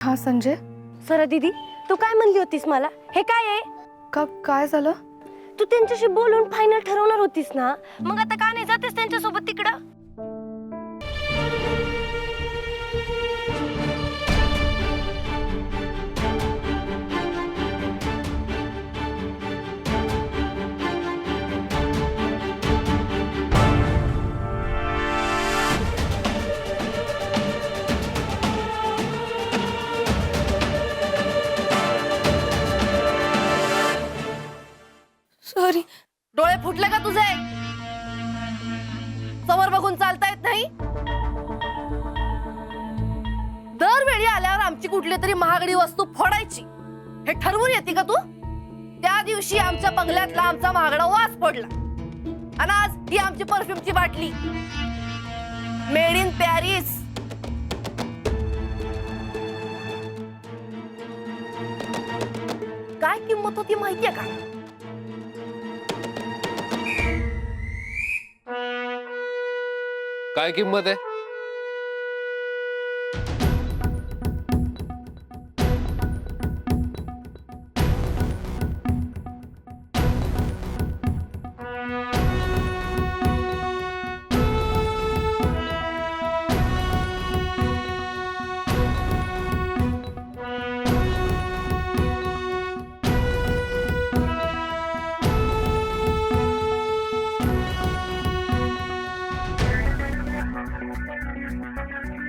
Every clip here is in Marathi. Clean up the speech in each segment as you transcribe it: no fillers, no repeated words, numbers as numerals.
हा संजय, सरा दीदी, तू काय म्हणली होतीस मला? हे काय आहे? काय झालं? तू त्यांच्याशी बोलून फायनल ठरवणार होतीस ना, मग आता का नाही जातेस त्यांच्यासोबत तिकडं? सॉरी. डोळे फुटले का तुझे? समोर बघून चालता येत नाही? दरवेळी आल्यावर आमची कुठली तरी महागडी वस्तू फोडायची हे ठरवून येते का तू? त्या दिवशी आमच्या बंगल्यातला आमचा महागडा वास पडला आणि आज ही आमची परफ्यूमची बाटली मेड इन पॅरिस. काय किंमत होती माहितीये का? काय किंमत आहे?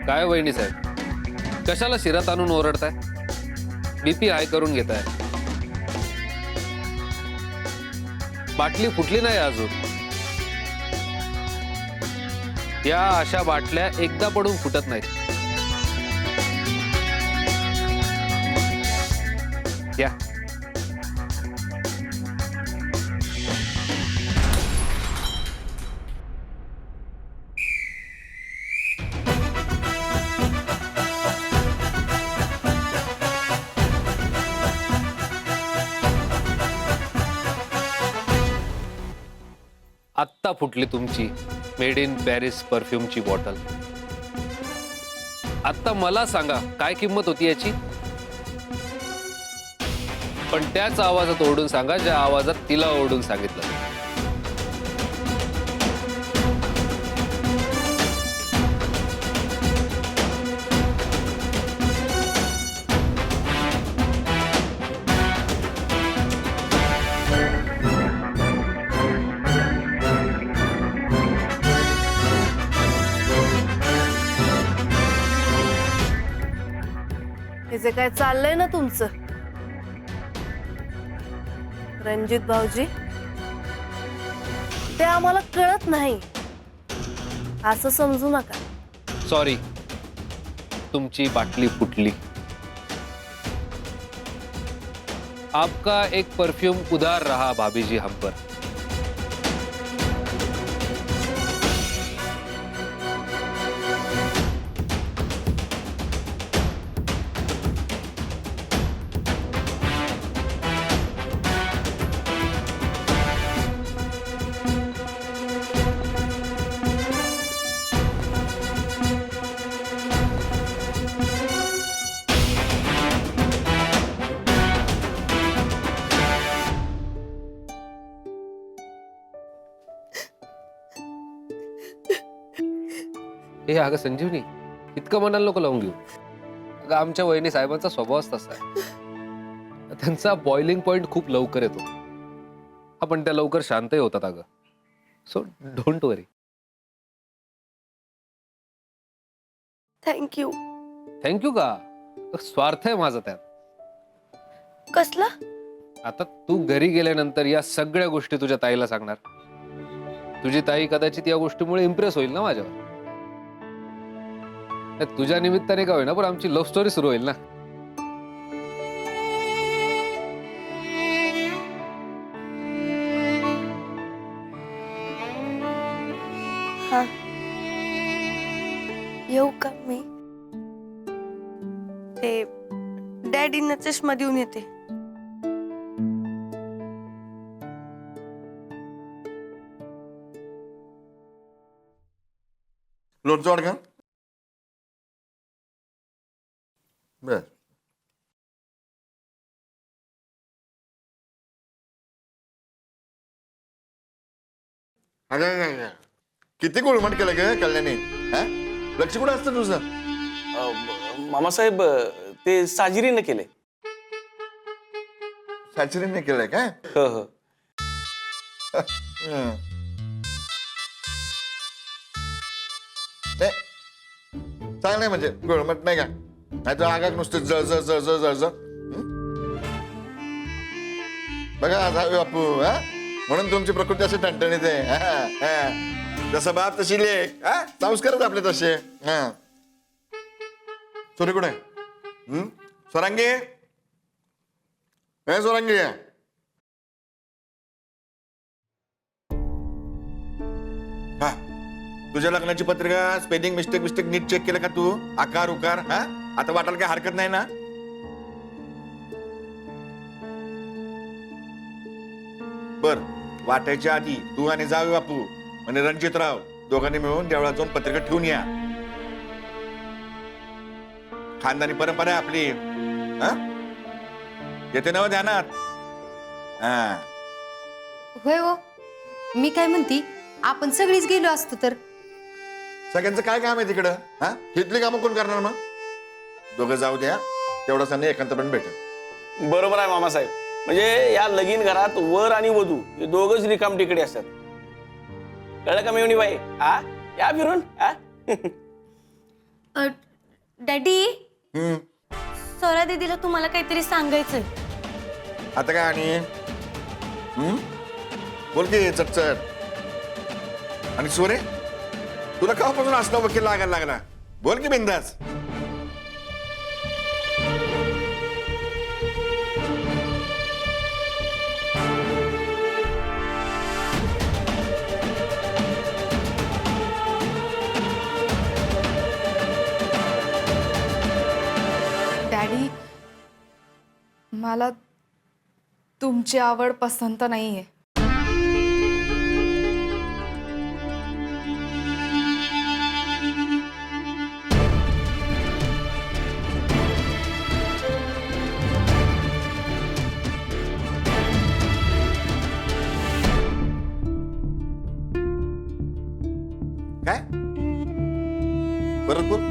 काय वहिनी साहेब, कशाला शिरात आणून ओरडताय? बीपी हाय करून घेताय. बाटली फुटली नाही अजून. या अशा बाटल्या एकदा पडून फुटत नाहीत. या आत्ता फुटली तुमची मेड इन पॅरिस परफ्यूमची बॉटल. आत्ता मला सांगा काय किंमत होती याची? पण त्याच आवाजात ओरडून सांगा ज्या आवाजात तिला ओरडून सांगितलं. हे जे काय चाललंय ना तुमचं, रणजित भाऊजी, ते आम्हाला कळत नाही असं समजू नका. सॉरी, तुमची बाटली फुटली. आपका एक परफ्यूम उधार रहा भाभी जी हम पर. हे अगं संजीवनी, इतकं मनाला नको लावून घेऊ. अगं आमच्या वहिनी साहेबांचा स्वभावच तसा आहे. त्यांचा बॉइलिंग पॉइंट खूप लवकर येतो. हा, पण त्या लवकर शांतही होतात अगं. So don't worry. Thank you. Thank you का? स्वार्थ आहे माझा त्यात. कसला? आता तू घरी गेल्यानंतर या सगळ्या गोष्टी तुझ्या ताईला सांगणार. तुझी ताई कदाचित या गोष्टीमुळे इम्प्रेस होईल ना माझ्यावर. तुझ्या निमित्ताने का होईना पण आमची लव्ह स्टोरी सुरू होईल ना. हा, येऊ का मी? ते डॅडींना चष्मा देऊन येते. लोणचं वाढ का? बर. अगं किती गोळमट केलं ग कल्याणी हा? लक्ष कुठं असतं तुझं? मामासाहेब ते साजिरीनं केले. साचरीने केलंय काय? हो हो. हं. ए, चांगलंय म्हणजे गोळमट नाही का? नाही तर आगाक नुसतं जळजळ जळजळ जळजळ. बघा जावे बापू हा म्हणून तुमची प्रकृती अशी टणटणीत आहे. हा, हा. जसं बाप तशी लेक हा संस्कारच आपले तसे. हा सोरी कुठे स्वरांगी स्वरांगी हा तुझ्या लग्नाची पत्रिका स्पेलिंग मिस्टेक मिस्टेक नीट चेक केलं का तू? आकार उकार हा आता वाटायला काय हरकत नाही ना? बर वाटायच्या आधी तू आणि जावे बापू आणि रणजितराव दोघांनी मिळून देवळात जाऊन पत्रिका ठेवून या. खानदानी परंपरा आहे आपली. हा येते नव ध्यानात. हा होय हो. मी काय म्हणती, आपण सगळीच गेलो असतो तर. सगळ्यांचं काय काम आहे तिकडं? हा इथली कामं कोण करणार मग? दोघं जाऊ द्या तेवढंच आणि एकांत पण भेटेल. बरोबर आहे मामासाहेब. म्हणजे या लगीन घरात वर आणि वधू हे दोघच रिकाम टिकडे असतात. कळलं का मेवणी बाई? हा या फिरून हा. डॅडी, हम्म सोरा दीदीला तुम्हाला काहीतरी सांगायचंय. आता काय आणि बोल की चटचट. आणि सोरे तुला केव्हापासून असला वकील लागायला लागला? बोल की बिंदास. डॅडी, मला तुमची आवड पसंत नाहीये. काय परत बोल.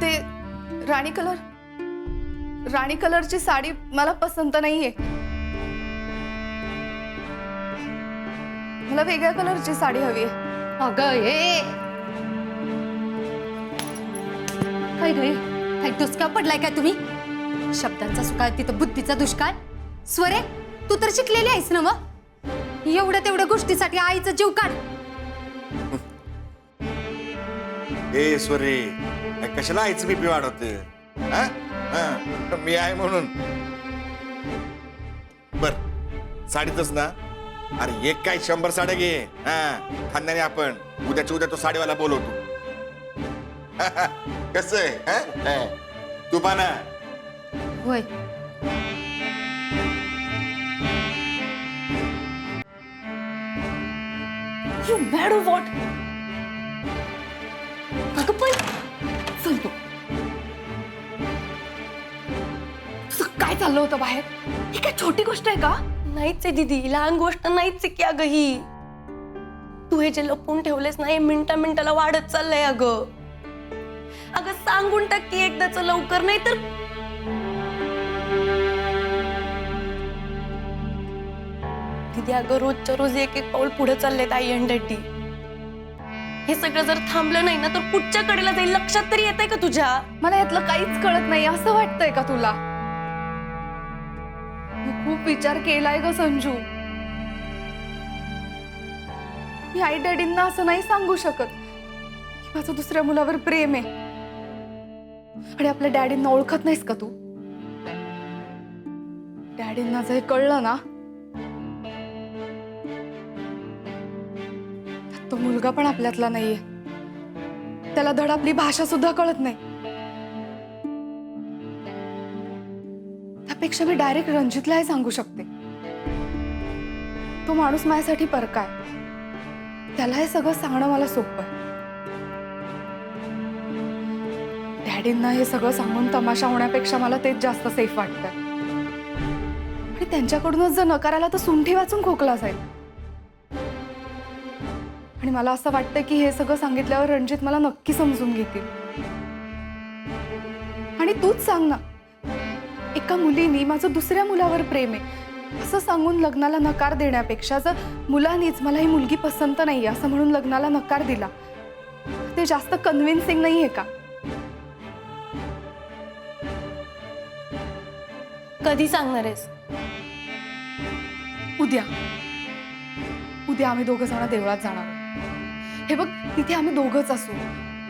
ते राणी कलरची साडी मला पसंत नाहीये. मला वेगळ्या कलरची साडी हवी आहे. अगं हे काय गे, काय दुष्काळ पडलाय काय तुम्ही? शब्दांचा सुकाळ तिथं बुद्धीचा दुष्काळ. स्वरे, तू तर शिकलेली आहेस ना मग? एवढ्या तेवढ्या गोष्टीसाठी आईचा जीव काढ. ए स्वरे कशाला आईच बीपी वाढवते? हा? हा, मी आहे म्हणून. बर साडीतच ना? अरे एक काय 100 साड्या घे. हा खानदानी आपण उद्याच्या उद्या तो साडीवाला बोलवतो. कस आहे तू पाना? होय. You mad or what? अगं पण चल तू. तुझं काय चाललं होतं बाहेर? ही काय छोटी गोष्ट आहे का? नाहीच आहे दीदी, लहान गोष्ट नाहीच आहे की अगं ही. तू हे जे लपून ठेवलेस ना, हे मिनिटा मिनिटाला वाढत चाललंय अगं. अगं सांगून टाक की एकदाच लवकर, नाही तर दीदी अगं रोजच्या रोज एक एक पाऊल पुढे चाललेत आई आणि डॅडी. हे सगळं जर थांबलं नाही ना तर पुढच्या कडेला जाईल. लक्षात तरी येतंय का तुझ्या? मला यातलं काहीच कळत नाही असं वाटतंय का तुला? मी खूप विचार केलाय ग संजू. मी आई डॅडींना असं नाही सांगू शकत की माझं दुसऱ्या मुलावर प्रेम आहे. आणि आपल्या डॅडींना ओळखत नाहीस का तू? डॅडींना जर कळलं ना, तो मुलगा पण आपल्यातला नाहीये. त्याला धड आपली भाषा सुद्धा कळत नाही. त्यापेक्षा मी डायरेक्ट रणजितलाही सांगू शकते. तो माणूस माझ्यासाठी परका आहे. त्याला हे सगळं सांगणं मला सोपं आहे. डॅडींना हे सगळं सांगून तमाशा होण्यापेक्षा मला तेच जास्त सेफ वाटतंय. आणि त्यांच्याकडूनच जर नकार आला तर सुंठी वाचून खोकला जाईल. आणि मला असं वाटतं की हे सगळं सांगितल्यावर रणजित मला नक्की समजून घेतील. आणि तूच सांग ना, एका मुलीनी माझं दुसऱ्या मुलावर प्रेम आहे असं सांगून लग्नाला नकार देण्यापेक्षा जर मुलानीच मला ही मुलगी पसंत नाही असं म्हणून लग्नाला नकार दिला, ते जास्त कन्व्हिन्सिंग नाहीये का? कधी सांगणार आहेस? उद्या उद्या आम्ही दोघं जण देवळात जाणार आहोत. हे बघ, तिथे आम्ही दोघंच असू,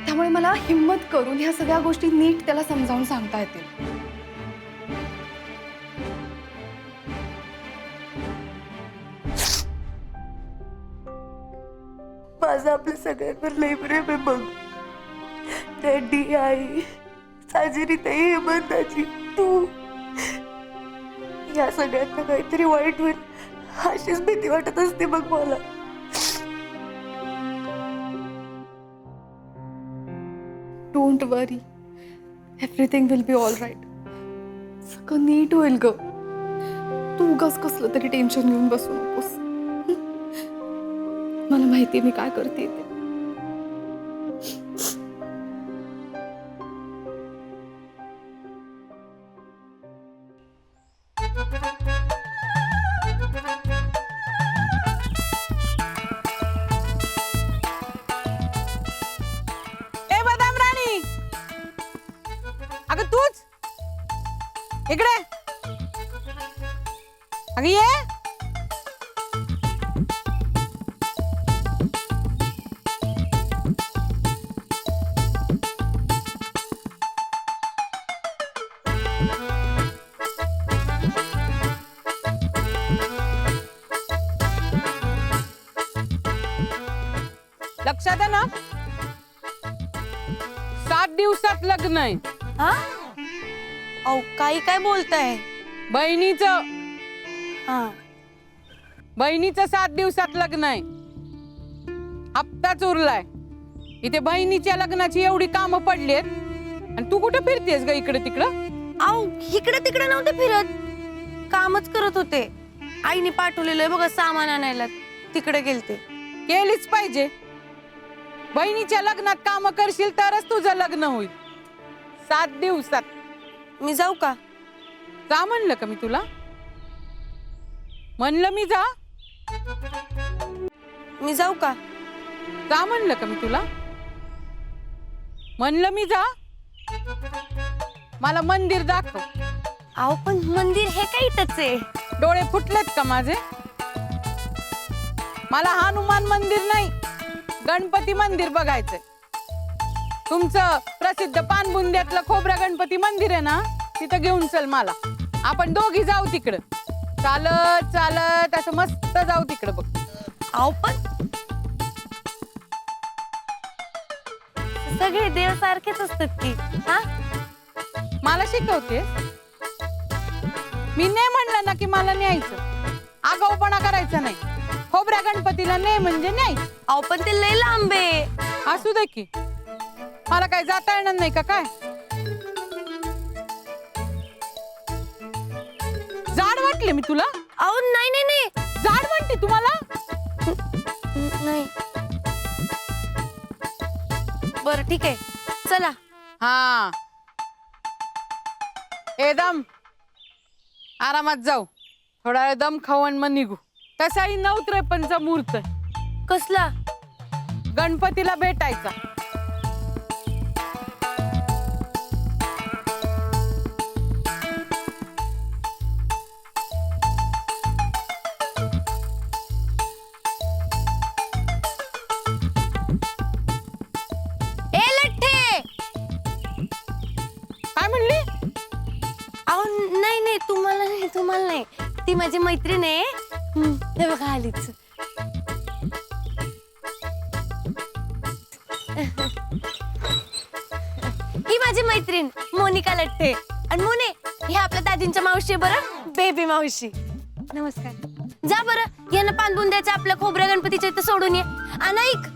त्यामुळे मला हिम्मत करून ह्या सगळ्या गोष्टी नीट त्याला समजावून सांगता येतील. माझं आपल्या सगळ्यांवर लई प्रेम आहे बघ. डॅडी, आई, साजरी ताई, हेमंताची, तू, या सगळ्यांना काहीतरी वाईट होईल अशीच भीती वाटत असते बघ मला. Don't worry, everything will be all right. सगळं नीट होईल ग. तू उगाच कसलं तरी टेन्शन घेऊन बसू नकोस. मला माहितीये मी काय करते ते. ए बदाम राणी, अगं तूच इकडे, अगं ये. लक्षात आहे ना, 7 दिवसात लग्न आहे. हा? अहो काही काय बोलताय? बहिणीचं हा, 7 दिवसात लग्न आहे. हप्ताच उरलाय. इथे बहिणीच्या लग्नाची एवढी कामं पडलीत आणि तू कुठे फिरतेस ग इकडे तिकडं? अहो इकडे तिकडे नव्हते फिरत, कामच करत होते. आईने पाठवलेलं आहे बघा सामान आणायला, तिकडे गेलते. केलीच पाहिजे. बहिणीच्या लग्नात काम करशील तरच तुझं लग्न होईल. 7 दिवसात. मी जाऊ का? जा म्हणलं का मी तुला? म्हणलं मी जा. मी जाऊ का? जा म्हणलं का मी तुला? म्हणलं मी जा. मला मंदिर दाखव. अहो पण मंदिर हे काय इथंच आहे. डोळे फुटलेत का माझे? मला हनुमान मंदिर नाही, गणपती मंदिर बघायचंय. तुमचं प्रसिद्ध पानबुंद्यातलं खोबरा गणपती मंदिर आहे ना, तिथं घेऊन चल मला. आपण दोघी जाऊ तिकडं. चालत चालत असं मस्त जाऊ तिकडं बघ. अहो पण सगळे देव सारखेच असतात की. हा, मला शिकवते. मी नाही म्हणलं ना की मला न्यायचं. आगाऊपणा करायचा नाही. खोबऱ्या गणपतीला नाही म्हणजे नाही. अहो पण ते लय लांब आहे. असू दे की, मला काय जाता येणार नाही का काय? जाड वाटले मी तुला? अहो नाही नाही नाही जाड म्हणते तुम्हाला? नाही. बरं ठीक आहे, चला. हा, ए दम, आरामात जाऊ. थोडा वेळ दम खाऊ आणि मग निघू. तसाही 9:53 मुहूर्त आहे. कसला? गणपतीला भेटायचा. ए लठ्ठे, काय म्हणली? अहो नाही नाही, तुम्हाला नाही, तुम्हाला नाही. ती माझी मैत्रीण आहे. हे बघा आलीच. ही माझी मैत्रीण मोनिका लठ्ठे. आणि मोने, हे आपल्या दादींच्या मावशी आहे बरं, बेबी मावशी. नमस्कार. जा बरं, यांना पानबुंद्याच्या आपल्या खोबऱ्या गणपतीच्या इथं सोडून ये. आणि ऐक,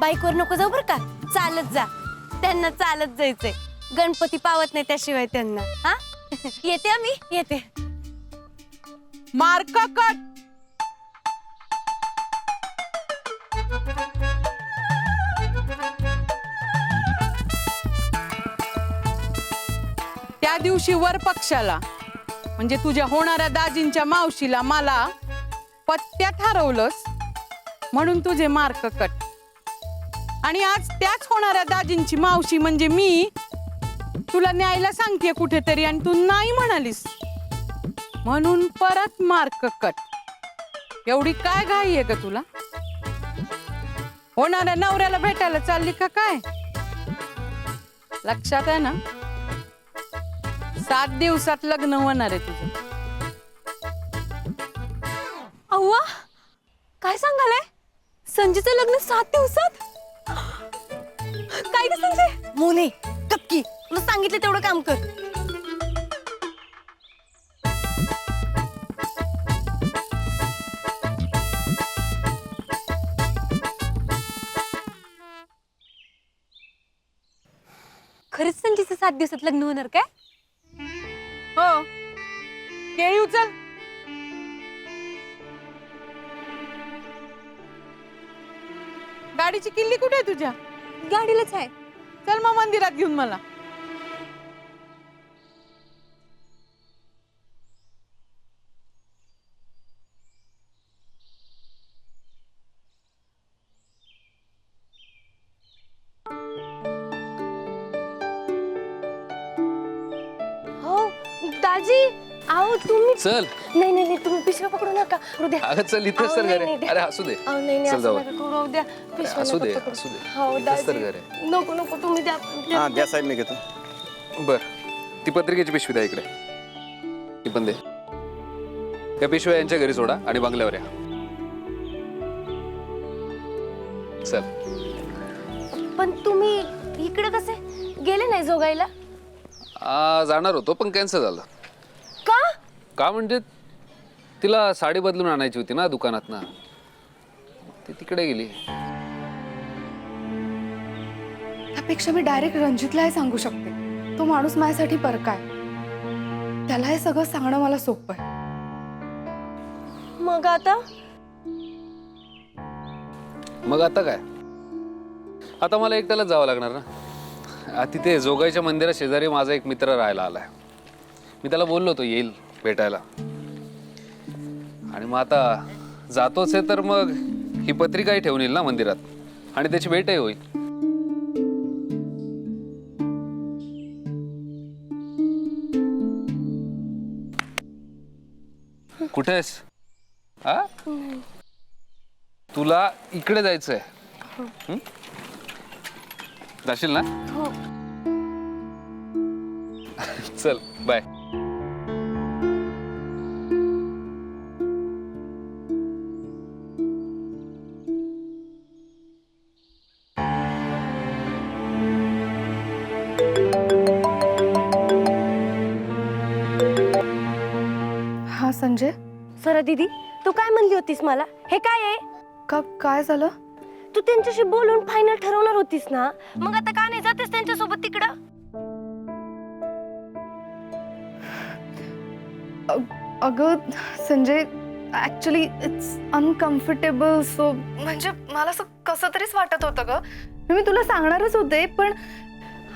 बाईकवर नको जाऊ बरं का, चालत जा. त्यांना चालत जायचंय, गणपती पावत नाही त्याशिवाय त्यांना. हा येते आम्ही, येते. Mark cut. त्या दिवशी वर पक्षाला म्हणजे तुझ्या होणाऱ्या दाजींच्या मावशीला मला पत्त्या ठरवलंस म्हणून तुझे मार्क कट. आणि आज त्याच होणाऱ्या दाजींची मावशी म्हणजे मी तुला न्यायला सांगते कुठेतरी आणि तू नाही म्हणालीस म्हणून परत मार्क कट. एवढी काय घाई आहे का तुला? होणाऱ्या नवऱ्याला भेटायला चालली का काय? लक्षात आहे ना, 7 दिवसात लग्न होणार आहे तुझं. अव्वा, काय सांगालाय? संजयचं लग्न 7 दिवसात? काय ग संजय? मोने कपकी, तुला सांगितलं तेवढं काम कर. खरंच संजयचं 7 दिवसात लग्न होणार काय? हो, केळी उचल. गाडीची किल्ली कुठे आहे तुझ्या? गाडीलाच आहे. चल मग मंदिरात घेऊन मला. हो दाजी, आओ तुम्ही. चल. नाही नाही नाही, तुम्ही पिशव्या पकडू नका. उद्या अगं चल, इथेच तर घर आहे. अरे असू दे, नाही नाही, चल असं जाऊ. नका करू. उद्या पिशव्या असू दे, नका पकडू. असू दे. हो इथेच तर दाजी, घर आहे. नको नको, तुम्ही द्या. हा द्या साहेब, मी घेतो. बर, ती पत्रिकेची पिशवी द्या इकडे. ती पण दे. त्या पिशव्या यांच्या घरी सोडा आणि बंगल्यावर या. चल. पण तुम्ही इकडे कसे गेले नाही जोगाईला? जाणार होतो पण कॅन्सल झालं. का? का म्हणजे तिला साडी बदलून आणायची होती ना दुकानात ना, ती तिकडे गेली. त्यापेक्षा मी डायरेक्ट रणजितला हे सांगू शकते. तो माणूस माझ्यासाठी परका आहे. त्याला हे सगळं सांगणं मला सोपं आहे. मग आता? मग आता काय, आता मला एकट्यालाच जावं लागणार ना. तिथे जोगाईच्या मंदिरा शेजारी माझा एक मित्र राहायला आलाय. मी त्याला बोललो होतो येईल भेटायला. आणि मग आता जातोच आहे तर मग ही पत्रिकाही ठेवून येईल ना मंदिरात आणि त्याची भेटही होईल. कुठे आहेस? हा, तुला इकडे जायचंय? जाशील ना? हो. चल बाय. हा संजय, स्वरा दीदी, तू काय म्हणली होतीस मला? हे काय आहे? काय झालं? तू त्यांच्याशी बोलून फायनल ठरवणार होतीस ना, मग आता का नाही जातेस त्यांच्यासोबत तिकडं? अगं Sanjay, actually it's uncomfortable. So म्हणजे मला असं कसं तरीच वाटत होतं ग. मी तुला सांगणारच होते पण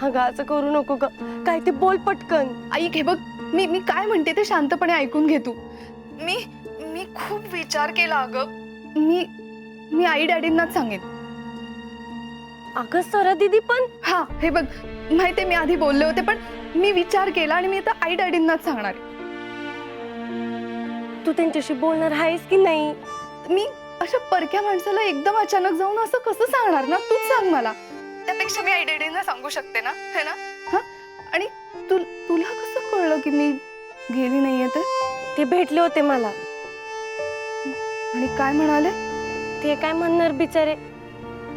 अगं असं करू नको ग, काय ते बोल पटकन. ऐक, हे बघ, मी काय म्हणते ते शांतपणे ऐकून घे तू. मी खूप विचार केला अगं. मी आई डॅडींनाच सांगेन. अगं स्वरा दीदी पण. हा, हे बघ, माहितीये मी आधी बोलले होते पण मी विचार केला आणि मी आता आई डॅडींनाच सांगणार आहे. तू त्यांच्याशी बोलणार आहेस की नाही? मी अशा परक्या माणसाला एकदम अचानक जाऊन असं कसं सांगणार ना? तूच सांग मला. त्यापेक्षा मी आई डॅडींना सांगू शकते ना, है ना? हा, आणि तुला कसं कळलं की मी गेली नाहीये तर? ते भेटले होते मला. आणि काय म्हणाले? ते काय म्हणणार बिचारे,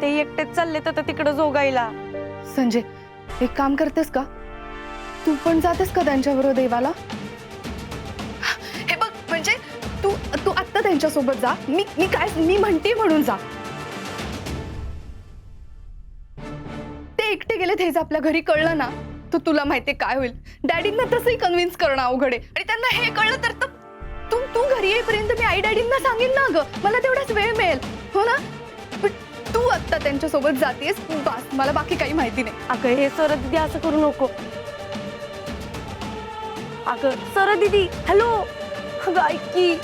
ते एकटेच चालले तर तिकडं जोगायला. संजय, एक काम करतेस का? तू पण जातेस का त्यांच्याबरोबर देवाला? हे बघ म्हणजे तू तू आत्ता त्यांच्यासोबत जा. मी म्हणते म्हणून जा. ते एकटे गेले हेच आपल्या घरी कळलं ना तर तुला माहितीये काय होईल. डॅडींना तसंही कन्व्हिन्स करणं अवघड आहे आणि त्यांना हे कळलं तर तू घरी येईपर्यंत मी आई डॅडींना सांगेन ना ग. मला तेवढाच वेळ मिळेल हो ना. पण तू आत्ता त्यांच्यासोबत जातेस बस. मला बाकी काही माहिती नाही. अगं हे सर दीदी असं करू नको. अगं सर दीदी हॅलो. अगं ऐक की